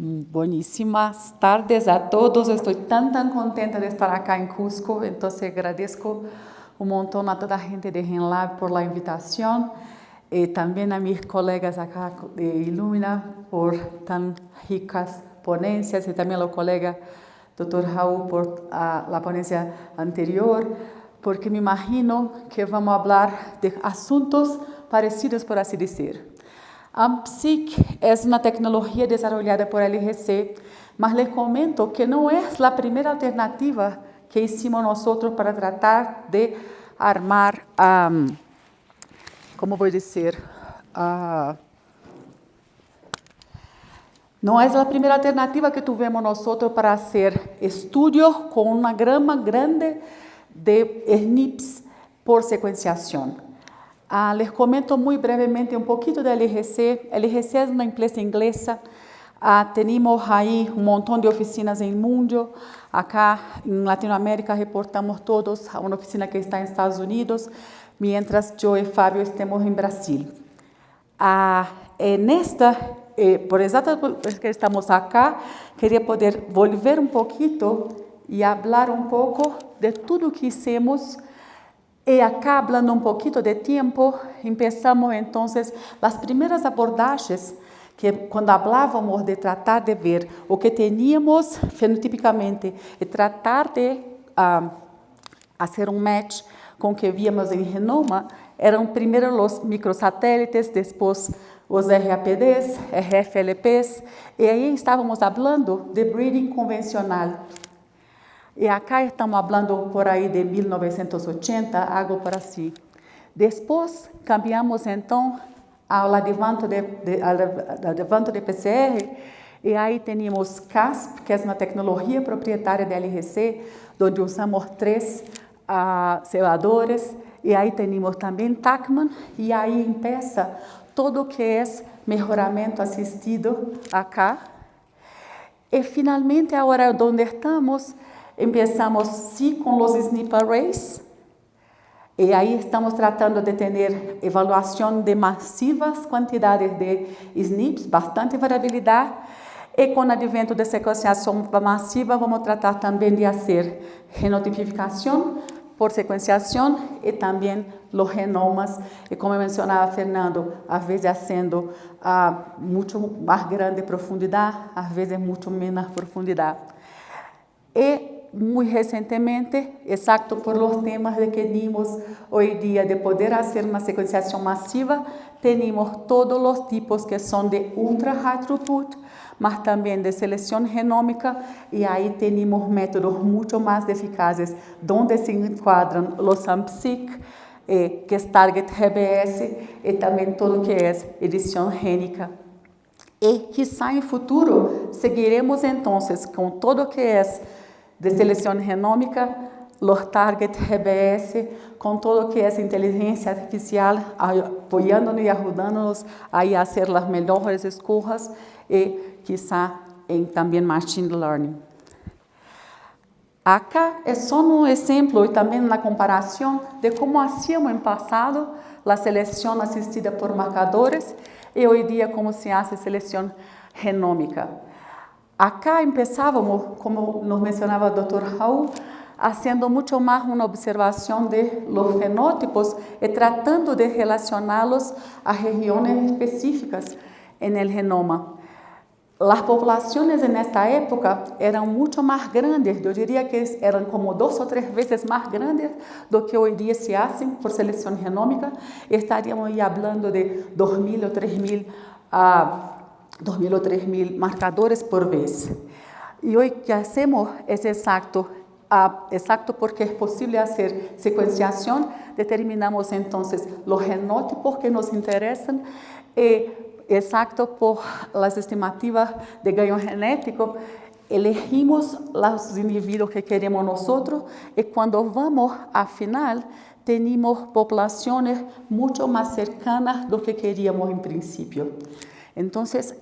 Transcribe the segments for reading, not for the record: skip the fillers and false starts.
Buenísimas tardes a todos. Estoy tan contenta de estar acá en Cusco. Entonces agradezco un montón a toda la gente de GenLab por la invitación. También a mis colegas acá de Illumina por tan ricas ponencias y también a los colegas Dr. Raúl por la ponencia anterior, porque me imagino que vamos a hablar de asuntos parecidos, por así decir. AMP-Seq es una tecnología desarrollada por LGC, mas les comento que no es la primera alternativa que hicimos nosotros para tratar de armar, ¿cómo voy a decir? No es la primera alternativa que tuvimos nosotros para hacer estudios con una gama grande de SNPs por secuenciación. Les comento muy brevemente un poquito de LGC. LGC es una empresa inglesa. Tenemos ahí un montón de oficinas en el mundo. Acá en Latinoamérica reportamos todos a una oficina que está en Estados Unidos, mientras yo y Fabio estemos en Brasil. Por exactamente que estamos acá, quería poder volver un poquito y hablar un poco de todo que hicimos. Y acá, hablando un poquito de tiempo, empezamos entonces las primeras abordajes que cuando hablábamos de tratar de ver o que teníamos fenotípicamente y tratar de hacer un match con que víamos en genoma, eran primero los microsatélites, después os RAPDs, RFLPs, y ahí estábamos hablando de breeding convencional. E acá estamos falando por aí de 1980, algo por assim. Depois, cambiamos então ao advento de PCR, e aí temos CASP, que é uma tecnologia proprietária da LGC, onde usamos 3 celadores, e aí temos também TACMAN, e aí empieza todo o que é melhoramento assistido acá. E finalmente, agora onde estamos, empezamos sí con los SNP arrays, y ahí estamos tratando de tener evaluación de masivas cantidades de SNPs, bastante variabilidad, y con advento de secuenciación masiva vamos a tratar también de hacer genotipificación por secuenciación y también los genomas, y como mencionaba Fernando, a veces haciendo mucho más grande profundidad, a veces mucho menos profundidad. Y muy recientemente, exacto por los temas de que tenemos hoy día de poder hacer una secuenciación masiva, tenemos todos los tipos que son de ultra high throughput, mas también de selección genómica, y ahí tenemos métodos mucho más eficaces donde se encuadran los AMP-Seq, que es Target GBS, y también todo lo que es edición génica. Y quizá en futuro seguiremos entonces con todo lo que es de selección genómica, los target GBS, con todo lo que es inteligencia artificial, apoyándonos y ayudándonos a hacer las mejores escojas y quizá también machine learning. Acá es solo un ejemplo y también una comparación de cómo hacíamos en pasado la selección asistida por marcadores y hoy día cómo se hace selección genómica. Acá empezábamos, como nos mencionaba el doctor Raúl, haciendo mucho más una observación de los fenotipos y tratando de relacionarlos a regiones específicas en el genoma. Las poblaciones en esta época eran mucho más grandes, yo diría que eran como 2 o 3 veces más grandes do que hoy día se hacen por selección genómica. Estaríamos ahí hablando de 2.000 o 3.000 marcadores por vez. Y hoy que hacemos es exacto porque es posible hacer secuenciación, determinamos entonces los genotipos que nos interesan y exacto por las estimativas de ganho genético, elegimos los individuos que queremos nosotros y cuando vamos al final tenemos poblaciones mucho más cercanas de lo que queríamos en principio. Entonces,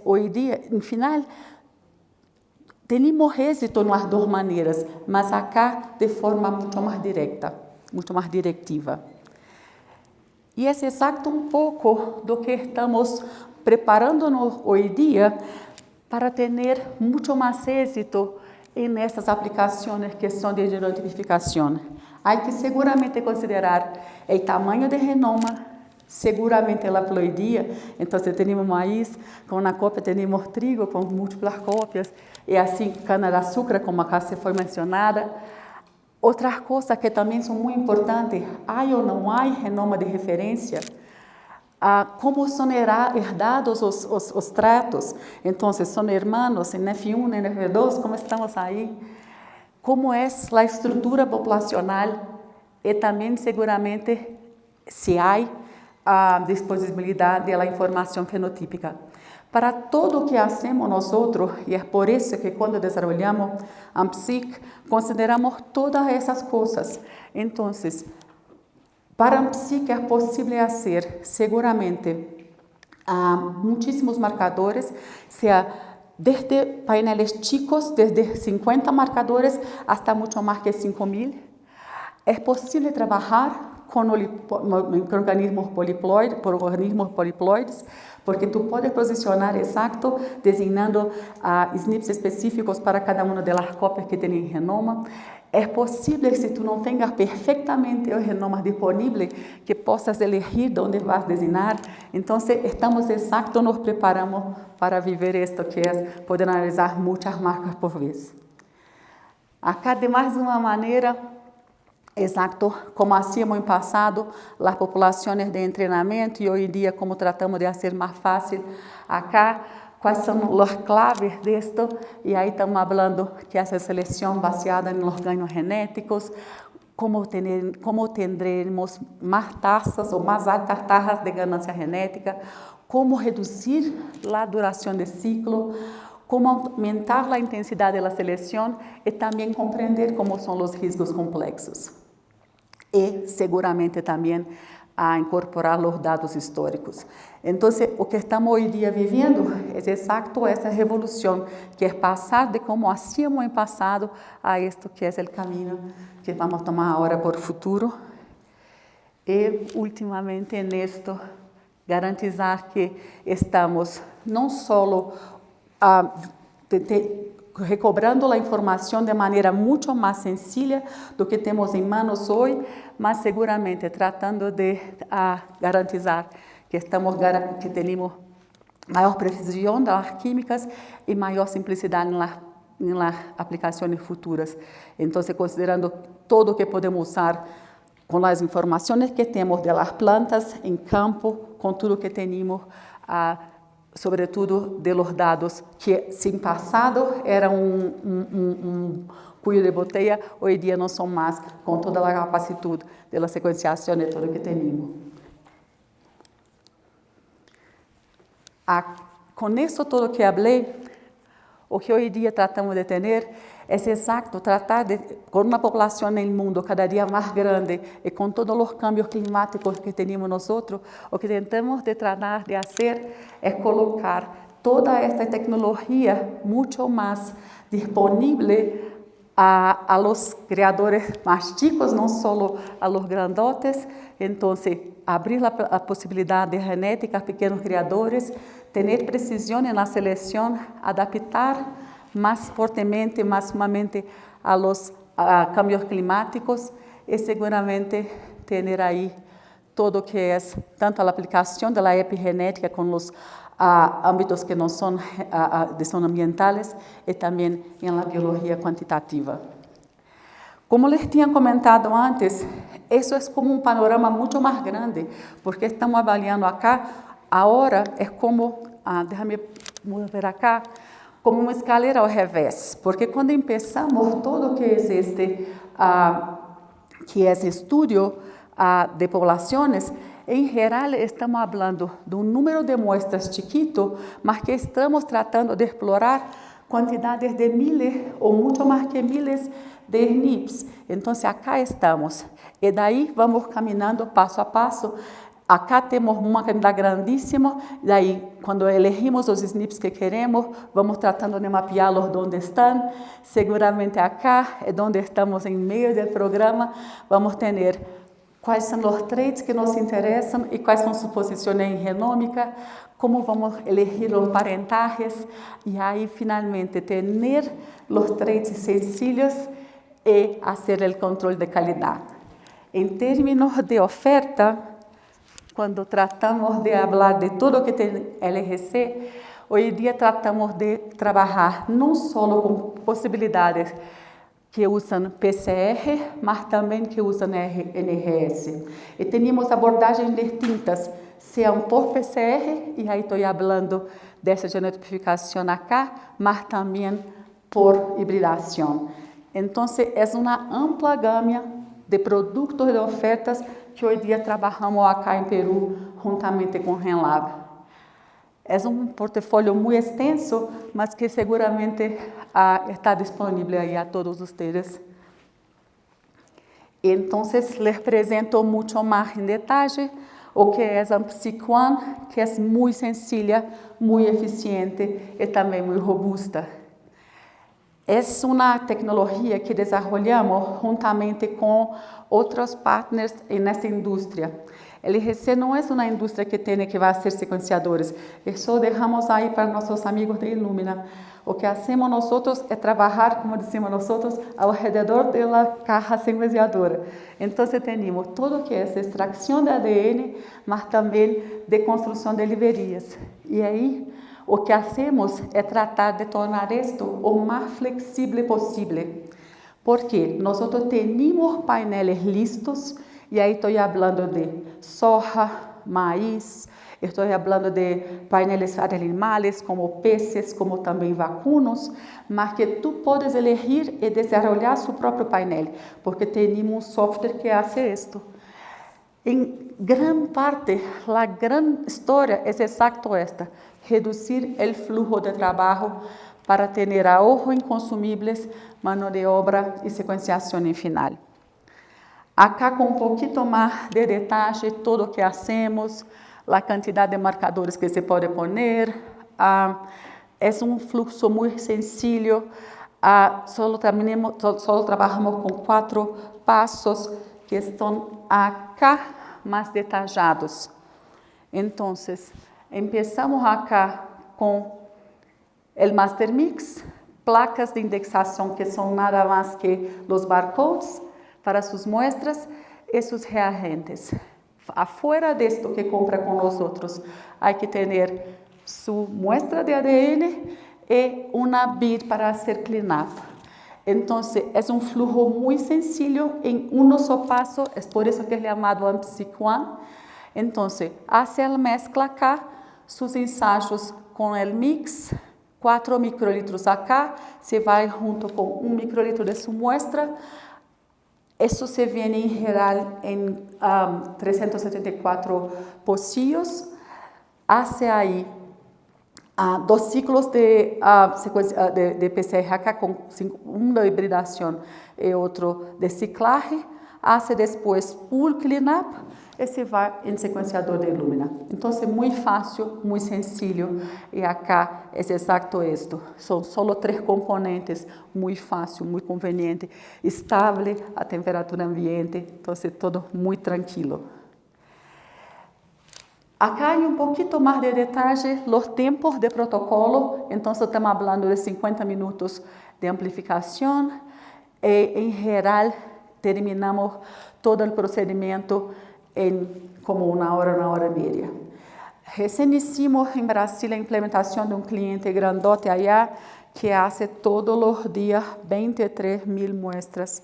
hoy día, en final, tenemos éxito en las dos maneras, mas acá de forma mucho más directa, mucho más directiva. Y es exacto un poco lo que estamos preparándonos hoy día para ter muito mais êxito nessas aplicações que são de genotipificação. Há que seguramente considerar o tamanho de genoma, seguramente a ploidia. Então, temos maíz, com uma cópia temos trigo com múltiplas cópias, e assim cana-de-açúcar, como acá se foi mencionada. Outras coisas que também são muito importantes, há ou não há genoma de referência? Como são herdados os tratos? Então, são hermanos em F1, em F2, como estamos aí? Como é a estrutura populacional? E também, seguramente, se há a disponibilidade da informação fenotípica. Para tudo o que hacemos nós, e é por isso que quando desenvolvemos a PSIC, consideramos todas essas coisas. Então, para a PSIC é possível fazer, seguramente, muitíssimos marcadores, seja desde painéis chicos, desde 50 marcadores, até muito mais que 5.000. É possível trabalhar com organismos poliploides, porque tu podes posicionar exato, designando SNPs específicos para cada uma das cópias que tem em genoma. É possível, se tu não tenhas perfeitamente o genoma disponível, que possas elegir onde vas designar. Então, estamos exatos, nos preparamos para viver isto, que é poder analisar muitas marcas por vez. Acá, de mais uma maneira, exato, como hacíamos em passado, as populações de treinamento, e hoje em dia, como tratamos de fazer mais fácil acá, quais são as claves disto, e aí estamos falando que essa seleção baseada nos ganhos genéticos, como teremos mais taxas ou mais altas taxas de ganância genética, como reduzir a duração de ciclo, como aumentar a intensidade da seleção e também compreender como são os riscos complexos. E, seguramente, também a incorporar os dados históricos. Então, o que estamos hoje em dia vivendo é exato essa revolução, que é passar de como hacíamos em passado a isto que é o caminho que vamos tomar agora por futuro. E, ultimamente, nisto, garantizar que estamos não só recobrando a informação de maneira muito mais sencilla do que temos em mãos hoje, mas seguramente tratando de garantizar que temos maior precisão das químicas e maior simplicidade nas aplicações futuras. Então, considerando tudo o que podemos usar com as informações que temos das plantas em campo, com tudo que temos, sobretudo de los dados que, se em passado era cuello de botella, hoje em dia não são mais, com toda a capacidade da sequenciação de tudo que temos. Com isso tudo que falei, o que hoje em dia tratamos de ter é exato, tratar de, com uma população no mundo cada dia mais grande e com todos os cambios climáticos que temos nós, o que tentamos de tratar de fazer é colocar toda esta tecnologia muito mais disponível a los criadores mais chicos, não só a los grandotes. Então, abrir a possibilidade de genética a pequenos criadores, ter precisão na seleção, adaptar mais fortemente, mais sumamente a los cambios climáticos e seguramente ter aí todo que é tanto a aplicação da epigenética com os âmbitos que não são ambientales e também na biologia quantitativa. Como les tinha comentado antes, isso é como um panorama muito mais grande, porque estamos avaliando acá, agora é como, déjame ver acá, como uma escalera ao revés, porque quando começamos todo que é esse estudo de populações, em geral estamos falando de um número de muestras chiquito, mas que estamos tratando de explorar quantidades de miles ou muito mais que miles de SNPs. Então, acá estamos, e daí vamos caminhando passo a passo. Acá temos uma quantidade grandíssima, daí quando elegimos os SNPs que queremos, vamos tratando de mapeá-los onde estão. Seguramente acá é onde estamos em meio do programa, vamos ter quais são os traits que nos interessam e quais são suas posições genômicas, como vamos elegir os parentajes e aí finalmente ter os traits sencillos e fazer o controle de qualidade. Em termos de oferta, quando tratamos de falar de tudo que tem LGC, hoje em dia tratamos de trabalhar não só com possibilidades que usam PCR, mas também que usam NGS. E temos abordagens distintas, sejam por PCR, e aí estou falando dessa genotipificação acá, mas também por hibridação. Então, é uma ampla gama de produtos e de ofertas que hoje em dia trabalhamos acá em Peru, juntamente com Renlab. É portfólio muito extenso, mas que seguramente está disponível aí a todos ustedes. Então, les apresento muito mais em detalhe o que é a Ampsicuan, que é muito sencilla, muito eficiente e também muito robusta. É uma tecnologia que desenvolvemos juntamente com outros partners nesta indústria. LGC não é uma indústria que tem que fazer sequenciadores, isso deixamos aí para nossos amigos de Illumina. O que hacemos nós é trabalhar, como dizemos nós, ao redor da caja sequenciadora. Então, temos tudo que é extração de ADN, mas também de construção de livrarias. E aí, o que hacemos é tratar de tornar isto o mais flexível possível. Porque nós temos painéis listos, e aí estou falando de soja, maíz, estou falando de painéis animais, como peces, como também vacunos, mas que tu podes elegir e desenvolver seu próprio painel, porque temos um software que faz isto. Em grande parte, a grande história é exato esta: reduzir o fluxo de trabalho para ter ahorro em consumíveis, mano de obra e sequenciação em final. Acá com um pouquinho mais de detalhe, tudo o que hacemos, a quantidade de marcadores que se pode poner, é um fluxo muito sencillo, só trabalhamos com 4 passos que estão acá mais detalhados. Então, começamos acá com o Master Mix, placas de indexação que são nada mais que os barcodes para suas muestras e seus reagentes. Afuera disto que compra com nós outros, há que ter sua muestra de ADN e uma BIR para ser clean-up. Então, é um fluxo muito sencillo em um só passo, é por isso que é chamado Ampsicuan. Então, hace a mezcla acá, seus ensaios com o mix, 4 microlitros acá, se vai junto com 1 microlitro de sua muestra. Isso se vem em geral em 374 pocillos. Hace aí 2 ciclos de PCR acá, com um de hibridação e outro de ciclaje. Hace depois full cleanup e se vai em sequenciador de Illumina. Então, é muito fácil, muito sencillo, e acá é exato isto. São só 3 componentes, muito fácil, muito conveniente, estável a temperatura ambiente, então é tudo muito tranquilo. Acá em um pouquinho mais de detalhe, os tempos de protocolo. Então, estamos falando de 50 minutos de amplificação e, em geral, terminamos todo o procedimento em como uma hora e meia. Recém hicimos em Brasil a implementação de um cliente grandote allá que faz todos os dias 23.000 muestras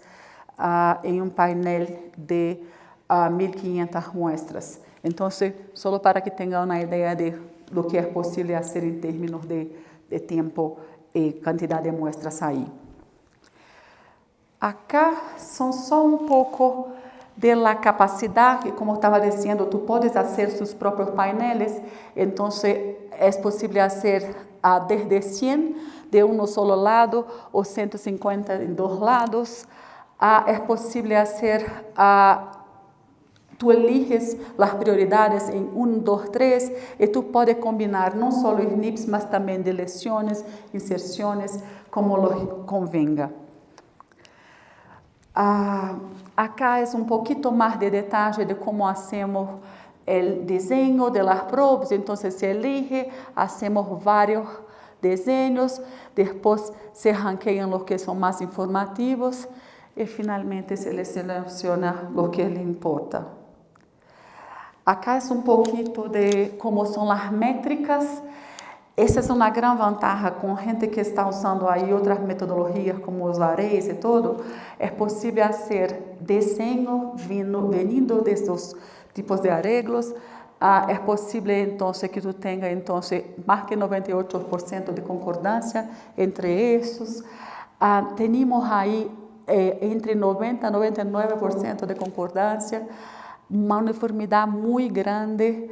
em um painel de 1.500 muestras. Então, só para que tenham uma ideia de do que é possível fazer em termos de tempo e quantidade de muestras aí. Acá são só um pouco de la capacidade, como estava dizendo, tu podes fazer seus próprios painéis, então é possível fazer desde 100 de um só lado ou 150 em 2 lados. É possível fazer, tu eliges as prioridades em 1, 2, 3 e tu podes combinar não só os NIPs, mas também deleções, inserções, como convenga. Acá é um pouquinho mais de detalhe de como hacemos o desenho de las probes. Então, se elige, hacemos vários desenhos, depois se ranqueiam os que são mais informativos e finalmente se seleciona o que lhe importa. Acá é um pouquinho de como são as métricas. Essa é uma grande vantagem com gente que está usando aí outras metodologias como os arrays e tudo. É possível fazer desenho vindo desses tipos de arreglos. É possível então que tu tenha então mais que 98% de concordância entre esses. Temos aí entre 90 e 99% de concordância, uma uniformidade muito grande.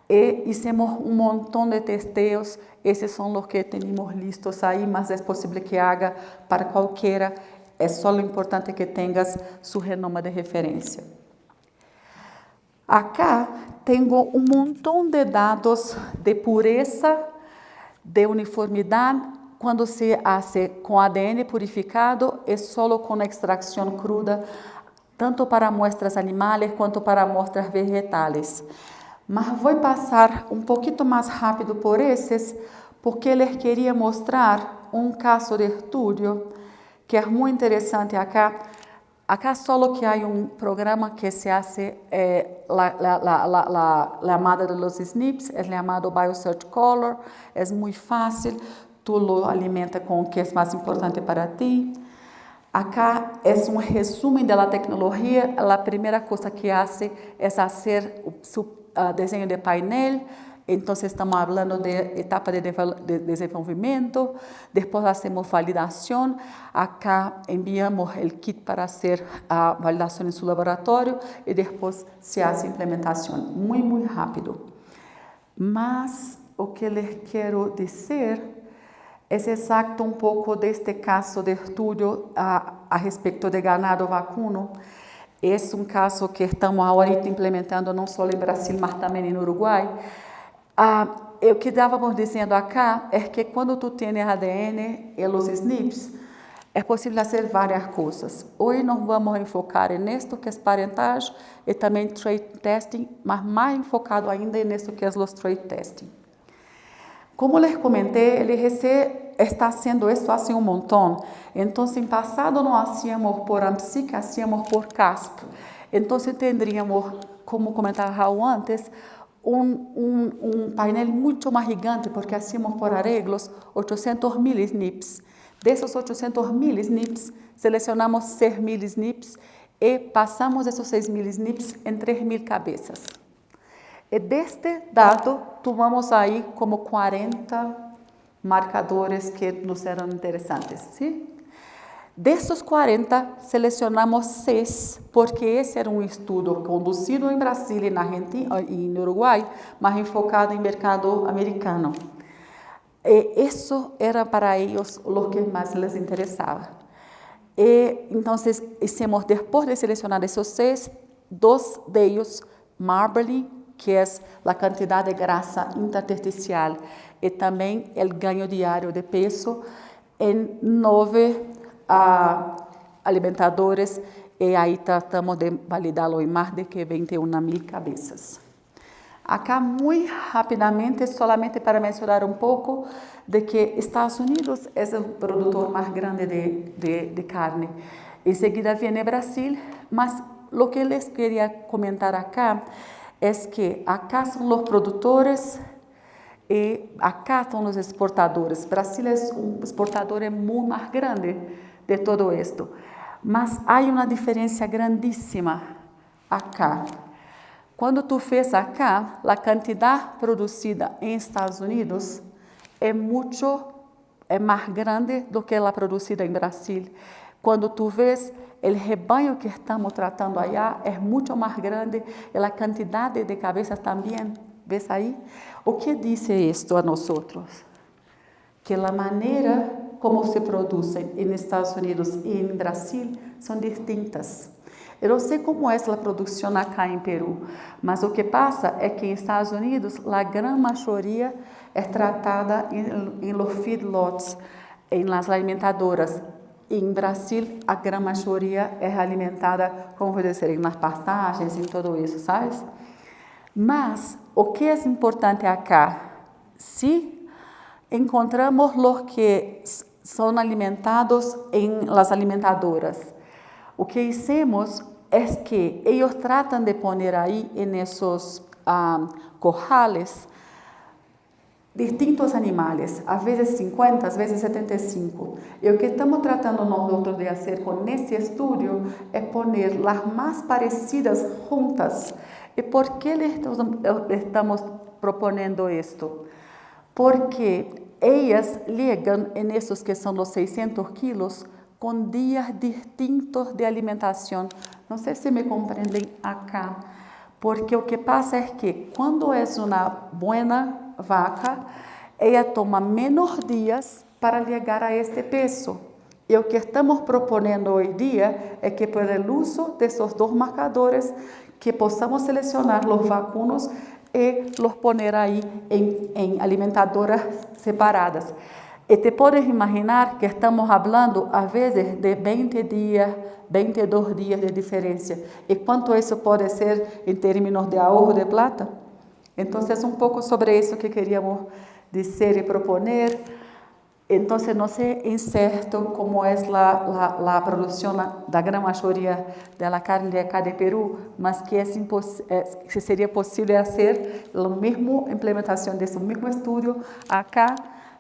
E hicimos um montão de testeos. Esses são os que temos listos aí, mas é possível que haga para qualquer. É só o importante que tenhas seu renome de referência. Acá tenho um montão de dados de pureza, de uniformidade, quando se faz com ADN purificado e só com extração cruda, tanto para amostras animais quanto para amostras vegetais. Mas vou passar um pouquinho mais rápido por esses, porque les queria mostrar um caso de estudo que é muito interessante acá. Acá só que há um programa que se hace la llamada de los SNPs, é chamado BioSearch Color, é muito fácil, tu lo alimenta com o que é mais importante para ti. Acá é um resumo da tecnologia. A primeira coisa que hace é fazer o desenho de painel. Então, estamos falando de etapa de desenvolvimento. Depois, hacemos validação. Acá enviamos o kit para fazer a validação em seu laboratório e depois se faz a implementação. Muito rápido. Mas o que les quero dizer é exato um pouco deste caso de estudo a respeito de ganado vacuno. É um caso que estamos agora implementando não só em Brasil, mas também no Uruguai. O que estávamos dizendo acá é que quando tu tens ADN e os SNPs, é possível fazer várias coisas. Hoje nós vamos enfocar nisto que é parentagem e também trait testing, mas mais enfocado ainda nisto que é os trait testing. Como les comentei, ele está haciendo esto hace un montón. Entonces, en pasado no hacíamos por AMPSIC, hacíamos por CASP. Entonces, tendríamos, como comentaba Raúl antes, un painel mucho más gigante, porque hacíamos por arreglos 800.000 SNPs. De esos 800.000 SNPs, seleccionamos 6.000 SNPs y pasamos esos 6.000 SNPs en 3.000 cabezas. E deste dado, tomamos aí como 40 marcadores que nos eram interessantes, sim? Desses 40, selecionamos 6, porque esse era um estudo conduzido em Brasília, na Argentina e no Uruguai, mas enfocado em mercado americano. E isso era para eles o que mais les interessava. E então, hicimos, depois de selecionar esses 6, 2 deles, Marbling, que é a quantidade de grasa intersticial, e também o ganho diário de peso em 9 alimentadores, e aí tratamos de validá-lo em mais de que 21.000 cabeças. Acá, muito rapidamente, solamente para mencionar um pouco de que Estados Unidos é o produtor mais grande de carne. Em seguida vem Brasil, mas o que les queria comentar acá é que acá são os produtores e acá são os exportadores. Brasil é um exportador muito mais grande de todo isto. Mas há uma diferença grandíssima acá. Quando tu fez acá, a quantidade produzida em Estados Unidos é mais grande do que a produzida em Brasil. Quando tu vês, o rebanho que estamos tratando allá é muito mais grande e a quantidade de cabeças também. ¿Ves aí? O que diz isto a nós? Que a maneira como se produzem em Estados Unidos e em Brasil são distintas. Eu não sei como é a produção acá em Peru, mas o que passa é que em Estados Unidos a grande maioria é tratada em los feedlots, em las alimentadoras. em Brasil, a grande maioria é alimentada, como vou dizer, nas pastagens, em tudo isso, sabe? Mas o que é importante acá? Se encontramos os que são alimentados em las alimentadoras, o que hicimos é que eles tratam de poner aí em esses corrales distintos animais, às vezes 50, às vezes 75. E o que estamos tratando nós de fazer com esse estudo é poner as mais parecidas juntas. E por que estamos propondo isto? Porque elas chegam nesses que são os 600 quilos com dias distintos de alimentação. Não sei se me compreendem acá. Porque o que passa é que quando é uma boa vaca, ela toma menos dias para chegar a este peso. E o que estamos propondo hoje dia é que por el uso desses dois marcadores, que possamos selecionar os vacunos e los poner aí em alimentadoras separadas. E te podes imaginar que estamos falando, às vezes, de 20 dias, 22 dias de diferença. E quanto isso pode ser em termos de ahorro de plata? Então, é um pouco sobre isso que queríamos dizer e proponer. Então, não sei em certo como é a produção da grande maioria da carne de acá de Peru, mas que que seria possível fazer a mesma implementação desse mesmo estudo acá,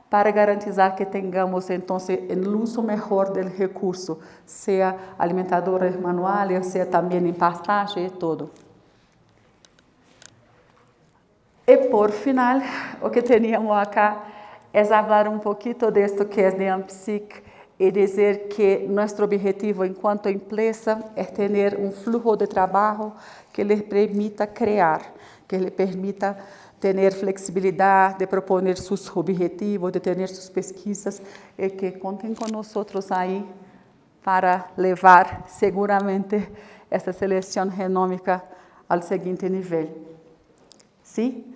para garantizar que tenhamos, então, o uso melhor do recurso, seja alimentadores manuais, seja também em pastagem e tudo. E, por final, o que teníamos acá é falar um pouquinho disso que é de AMPSIC e dizer que nosso objetivo, enquanto empresa, é ter um fluxo de trabalho que lhes permita criar, que lhes permita ter flexibilidade de proponer seus objetivos, de ter suas pesquisas e que contem com nós aí para levar seguramente essa seleção genômica ao seguinte nível. Sim?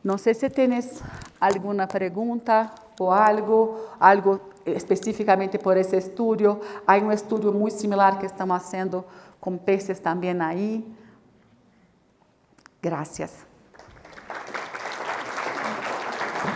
Não sei se tens alguma pergunta ou algo especificamente por esse estudo. Há um estudo muito similar que estamos fazendo com peces também aí. Graças.